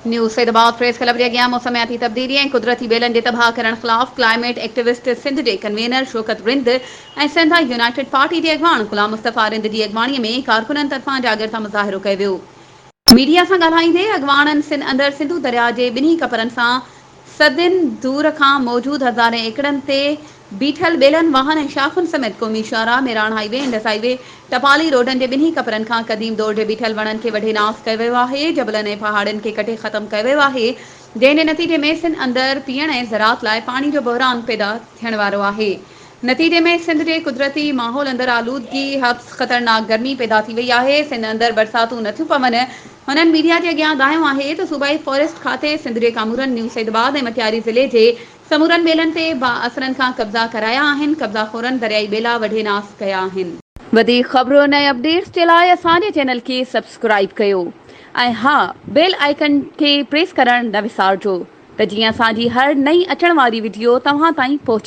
News Saidabad press club जे अॻियां मौसमियाती तब्दीली ऐं कुदरती ॿेलनि जे तबाह करण ख़िलाफ़ क्लाइमेट एक्टिविस्ट सिंध जे कन्वीनर शौकत रिंद ऐं सिंध यूनाइटेड पार्टी जे अॻवान गुलाम मुस्तफ़ा रिंद जी अॻवाणीअ में कारकुननि तरफ़ां जागिरता मुज़ाहिरो कयो वियो। मीडिया सां ॻाल्हाईंदे अॻवाननि अंदरि सिंधु दरिया जे ॿिन्ही कपरनि सां सदियुनि दूर खां मौजूदु हज़ारे एकड़नि ते बीठल ॿेलनि वाहन ऐं शाख़ुनि समेत क़ौमी शाहराह मेराण हाईवे इंडस हाईवे टपाली रोडनि जे ॿिन्ही कपरनि खां क़दीम दौर जे बीठल वणनि खे वढे नास कयो वियो आहे। जबलनि ऐं पहाड़नि खे कटे ख़तमु कयो वियो आहे, जंहिं नतीजे में सिंध अंदरि पीअण ऐं ज़राअत लाइ पाणी जो बहिरान पैदा थियण वारो आहे। नतीजे में सिंध जे कुदरती माहौल अंदरि आलूदगी हब्स ख़तरनाक गर्मी पैदा थी वई आहे। सिंध अंदरि बरसातूं नथियूं पवनि। हुननि मीडिया जे अॻियां दायो आहे त सूबाई फॉरेस्ट खाते सिंध जे कामूरनि न्यू सैदाबाद ऐं मटियारी ज़िले जे समूरनि ॿेलनि ते बाअसरनि खां कब्ज़ा कराया आहिनि। कब्ज़ाखोरनि दरियाई ॿेला वढे नास कया आहिनि। वधीक ख़बरुनि ऐं अपडेट्स जे लाइ असांजे चैनल खे सब्सक्राइब कयो ऐं हा, बेल आइकन खे प्रेस करणु न विसारिजो त जीअं असांजी हर नई अचण वारी वीडियो तव्हां ताईं पहुची